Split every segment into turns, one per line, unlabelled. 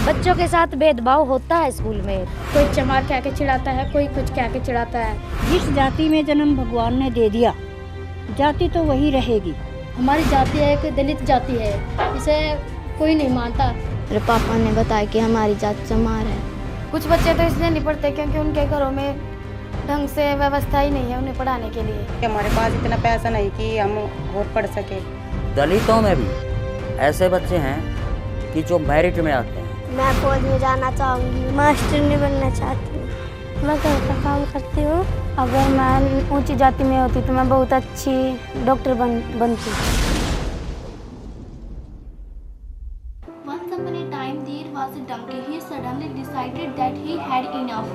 बच्चों के साथ भेदभाव होता है स्कूल में।
कोई चमार कह के चिढ़ाता है, कोई कुछ कह के चिढ़ाता है।
जिस जाति में जन्म भगवान ने दे दिया, जाति तो वही रहेगी।
हमारी जाति एक दलित जाति है, इसे कोई नहीं मानता।
मेरे पापा ने बताया कि हमारी जाति चमार है।
कुछ बच्चे तो इसलिए नहीं पढ़ते क्योंकि उनके घरों में ढंग से व्यवस्था ही नहीं है उन्हें पढ़ाने के लिए।
हमारे पास इतना पैसा नहीं कि हम और पढ़ सके।
दलितों में भी ऐसे बच्चे हैं कि जो मेरिट में आते हैं।
मैं फौज में जाना चाहूँगी, मास्टर नहीं बनना चाहती हूँ। मैं घर का काम करती हूँ।
अगर मैं ऊंची जाति में होती तो मैं बहुत अच्छी डॉक्टर बनती।
Once upon a time there was a donkey. He suddenly decided that he had enough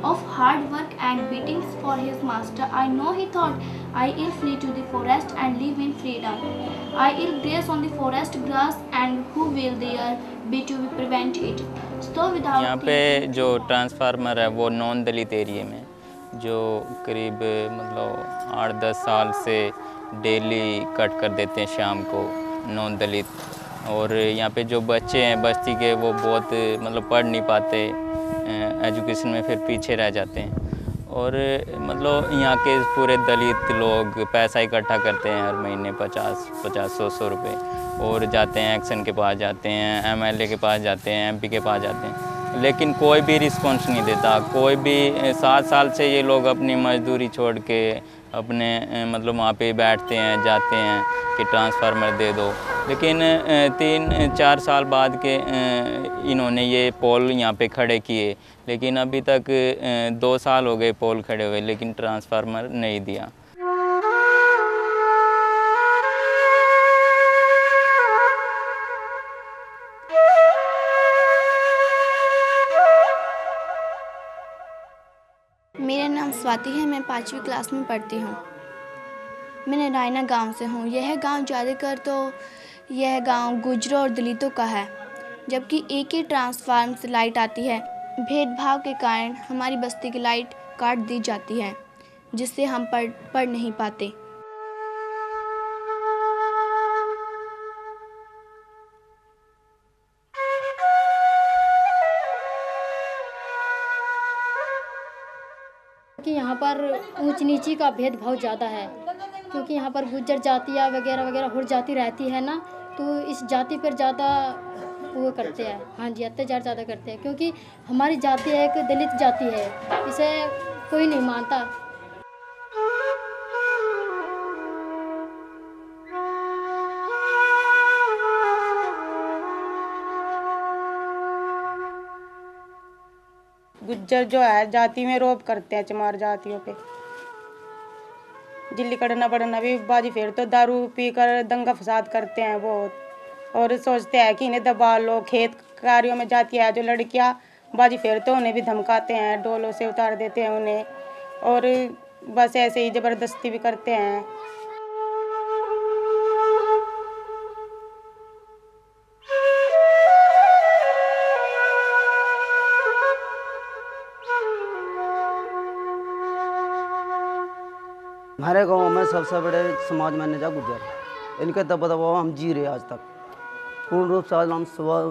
of hard work and beatings for his master. I know, he thought, I will flee to the forest and live in freedom. I will graze on the forest grass and who will there be to prevent it? So without
यहाँ पे जो transformer है वो non दलित area में जो करीब मतलब 8-10 साल से डेली कट कर देते हैं शाम को नॉन दलित। और यहाँ पे जो बच्चे हैं बस्ती के वो बहुत मतलब पढ़ नहीं पाते, एजुकेशन में फिर पीछे रह जाते हैं। और मतलब यहाँ के पूरे दलित लोग पैसा इकट्ठा करते हैं हर महीने 50-100 रुपये और जाते हैं एक्शन के पास जाते हैं, एमएलए के पास जाते हैं, एमपी के पास जाते हैं, लेकिन कोई भी रिस्पॉन्स नहीं देता। कोई भी 7 साल से ये लोग अपनी मजदूरी छोड़ के अपने मतलब वहाँ पे बैठते हैं, जाते हैं कि ट्रांसफार्मर दे दो। लेकिन 3-4 साल बाद के इन्होंने ये पोल यहाँ पे खड़े किए, लेकिन अभी तक 2 साल हो गए पोल खड़े हुए, लेकिन ट्रांसफार्मर नहीं दिया।
मेरा नाम स्वाति है, मैं 5वीं क्लास में पढ़ती हूँ। मैं नारायणा गांव से हूँ। यह गांव ज़्यादातर तो यह गांव गुजरों और दलितों का है, जबकि एक ही ट्रांसफार्मर से लाइट आती है। भेदभाव के कारण हमारी बस्ती की लाइट काट दी जाती है, जिससे हम पढ़ नहीं पाते।
कि यहाँ पर ऊंच नीची का भेदभाव ज़्यादा है, क्योंकि यहाँ पर गुज्जर जातियाँ वगैरह वगैरह और जाति रहती है ना, तो इस जाति पर ज़्यादा वो करते हैं। हाँ जी, अत्याचार ज़्यादा करते हैं, क्योंकि हमारी जाति एक दलित जाति है, इसे कोई नहीं मानता।
गुज्जर जो है जाति में रोब करते हैं चमार जातियों पे। जिल्ली कड़ना पड़ना भी बाजी फेर तो दारू पीकर दंगा फसाद करते हैं बहुत, और सोचते हैं कि इन्हें दबा लो। खेत कार्यों में जाती है जो लड़कियां बाजी फेर तो उन्हें भी धमकाते हैं, डोलों से उतार देते हैं उन्हें, और बस ऐसे ही ज़बरदस्ती भी करते हैं।
हमारे गांव में सबसे बड़े समाज माने जा गुज्जर, इनके दबाव हम जी रहे आज तक। पूर्ण रूप से आज हम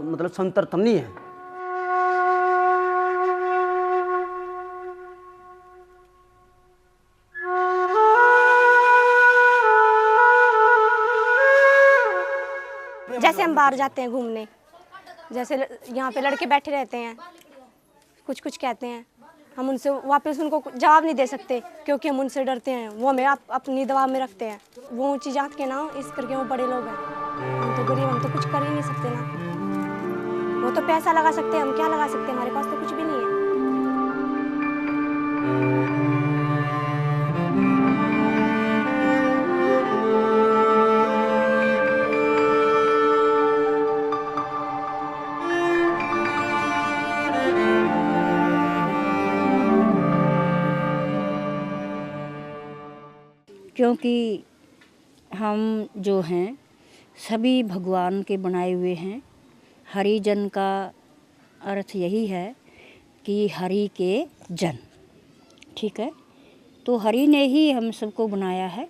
मतलब संतरतम नहीं है।
जैसे हम बाहर जाते हैं घूमने, जैसे यहाँ पे लड़के बैठे रहते हैं, कुछ कहते हैं, हम उनसे वापस उनको जवाब नहीं दे सकते क्योंकि हम उनसे डरते हैं। वो हमें अपनी दबाव में रखते हैं। वो ऊंची जात के ना, इस करके वो बड़े लोग हैं। हम तो गरीब, हम तो कुछ कर ही नहीं सकते ना। वो तो पैसा लगा सकते हैं, हम क्या लगा सकते हैं? हमारे पास तो कुछ भी नहीं है।
क्योंकि हम जो हैं सभी भगवान के बनाए हुए हैं। हरिजन का अर्थ यही है कि हरि के जन, ठीक है। तो हरि ने ही हम सबको बनाया है।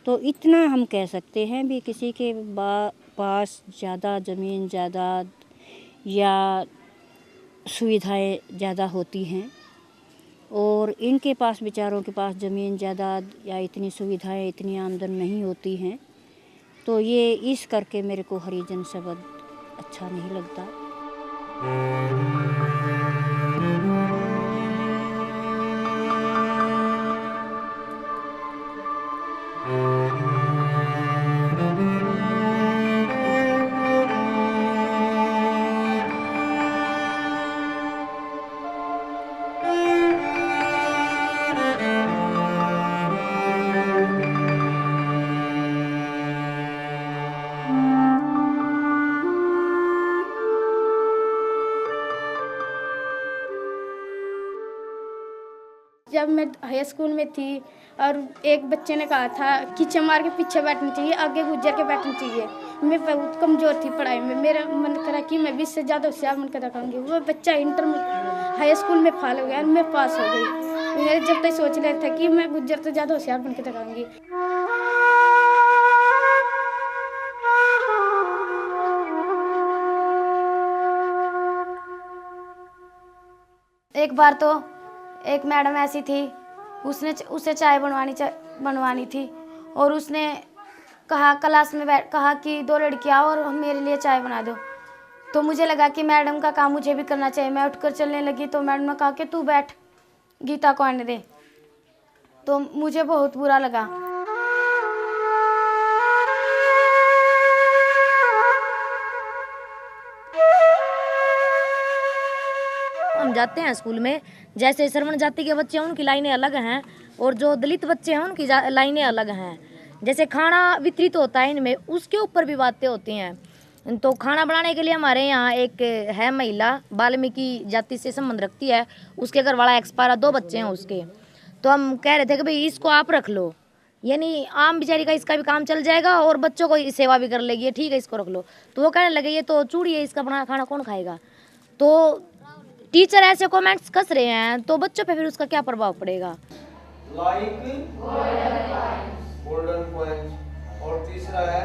तो इतना हम कह सकते हैं भी किसी के पास ज़्यादा ज़मीन जायदाद या सुविधाएं ज़्यादा होती हैं और इनके पास बेचारों के पास ज़मीन जायदाद या इतनी सुविधाएं इतनी आमदन नहीं होती हैं, तो ये इस करके मेरे को हरिजन शब्द अच्छा नहीं लगता।
जब मैं हाई स्कूल में थी और एक बच्चे ने कहा था कि चमार के पीछे बैठना चाहिए, आगे गुजर के बैठना चाहिए। मैं बहुत कमज़ोर थी पढ़ाई में, मेरा मन करा कि मैं 20 से ज़्यादा होशियार बनकर रखाऊंगी। वो बच्चा इंटर में हाई स्कूल में फेल हो गया और मैं पास हो गई। मैं जब तक सोच रहा था कि मैं गुजर से ज़्यादा होशियार बनकर रखाऊंगी।
एक बार तो एक मैडम ऐसी थी, उसे चाय बनवानी थी और उसने कहा क्लास में कहा कि 2 लड़कियां आओ और मेरे लिए चाय बना दो। तो मुझे लगा कि मैडम का काम मुझे भी करना चाहिए। मैं उठकर चलने लगी तो मैडम ने कहा कि तू बैठ, गीता को आने दे। तो मुझे बहुत बुरा लगा।
हम जाते हैं स्कूल में, जैसे श्रवण जाति के बच्चे हैं उनकी लाइनें अलग हैं और जो दलित बच्चे हैं उनकी लाइनें अलग हैं। जैसे खाना वितरित होता है इनमें, उसके ऊपर भी बातें होती हैं। तो खाना बनाने के लिए हमारे यहाँ एक है महिला, वाल्मीकि जाति से संबंध रखती है, उसके घर वाला एक्सपायर है, 2 बच्चे हैं उसके। तो हम कह रहे थे कि भाई इसको आप रख लो, यानी आम बेचारी का इसका भी काम चल जाएगा और बच्चों को सेवा भी कर लेगी, ठीक है इसको रख लो। तो वो कहने लगे ये तो चूड़ी है, इसका बना खाना कौन खाएगा। तो टीचर ऐसे कमेंट्स कस रहे हैं तो बच्चों पे फिर उसका क्या प्रभाव पड़ेगा।
गोल्डन कॉइंस और तीसरा है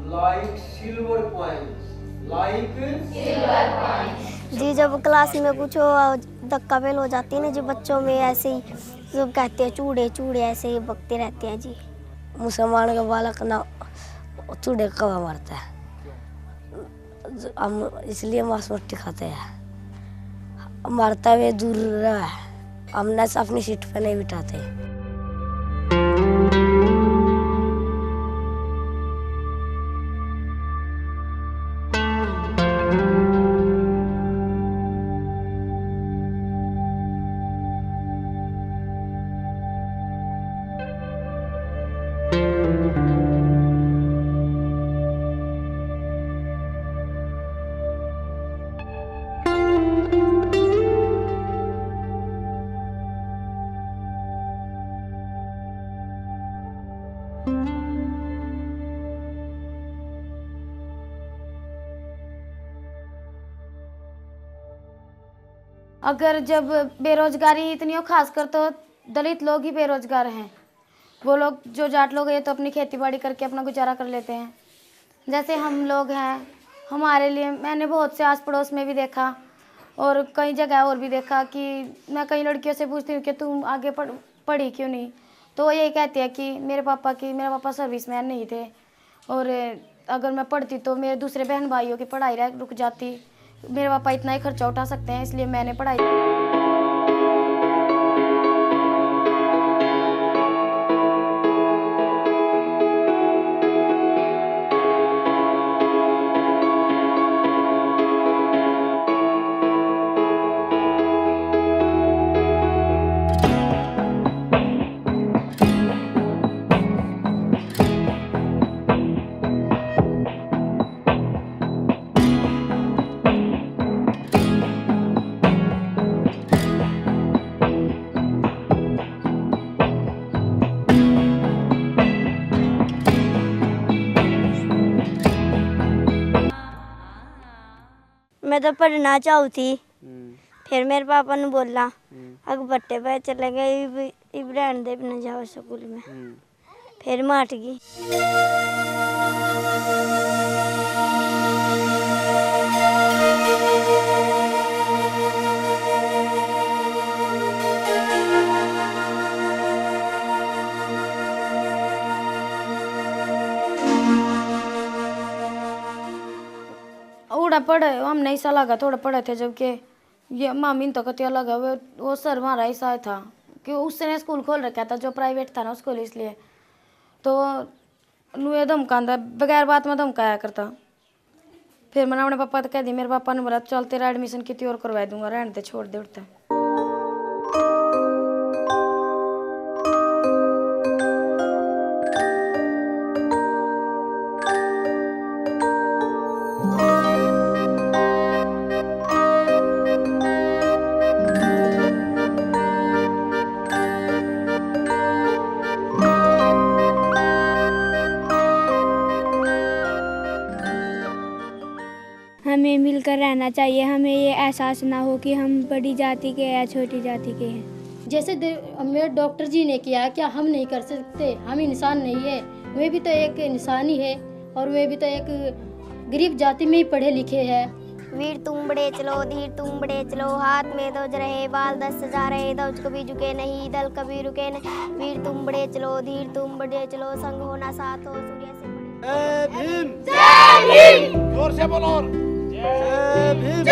लाइक सिल्वर कॉइंस,
जी जब क्लास में कुछ धक्का बेल हो जाती है ना जी, बच्चों में ऐसे ही सब कहते हैं चूड़े चूड़े, ऐसे ही बकते रहते हैं जी।
मुसलमान का बालक ना चूड़े कवा मारता है, हम इसलिए मांस मट्टी खाते हैं। मारता हुए दूर रहा है, हमने अपनी सीट पे नहीं बिठाते।
अगर जब बेरोजगारी इतनी हो, खासकर तो दलित लोग ही बेरोजगार हैं। वो लोग जो जाट लोग हैं तो अपनी खेती बाड़ी करके अपना गुजारा कर लेते हैं। जैसे हम लोग हैं, हमारे लिए मैंने बहुत से आस पड़ोस में भी देखा और कई जगह और भी देखा कि मैं कई लड़कियों से पूछती हूँ कि तुम आगे पढ़ी क्यों नहीं, तो वो यही कहती है कि मेरे पापा सर्विसमैन नहीं थे और अगर मैं पढ़ती तो मेरे दूसरे बहन भाइयों की पढ़ाई रुक जाती। मेरे पापा इतना ही खर्चा उठा सकते हैं, इसलिए मैंने पढ़ाई।
मैं तो पढ़ना चाहू थी, फिर मेरे पापा ने बोला अग बट्टे पे चले गए, इब रहने दे न जाओ स्कूल में, फिर मैं हट गई।
पढ़े हम नहीं सा लगा थोड़ा पढ़े थे, जबकि ये मामी तो कतिया लगा वो सर हमारा ऐसा था कि उसने स्कूल खोल रखा था जो प्राइवेट था ना उसको, इसलिए तो नुए धमकांदा बगैर बात में धमकाया करता। फिर मैंने अपने पापा तो कह दी, मेरे पापा ने बोला चल तेरा एडमिशन कितनी और करवा दूंगा, रहने दे छोड़ दे उठता।
हमें मिलकर रहना चाहिए, हमें ये एहसास ना हो कि हम बड़ी जाति के या छोटी जाति के हैं।
जैसे मेरे डॉक्टर जी ने किया, क्या हम नहीं कर सकते? हम इंसान नहीं है, वे भी तो एक इंसान ही है और वे भी तो एक गरीब जाति में ही पढ़े लिखे हैं।
वीर तुम बड़े चलो, धीर तुम बड़े चलो, हाथ में दौज रहे, बाल 10 सजा रहे, दौज कभी झुके नहीं, दल कभी रुके नहीं। वीर तुम बड़े चलो, धीर तुम बड़े चलो, संग होना साथ हो, सूर्य से बड़े।
जय भीम, जय भीम, जोर से बोलो, जय भीम।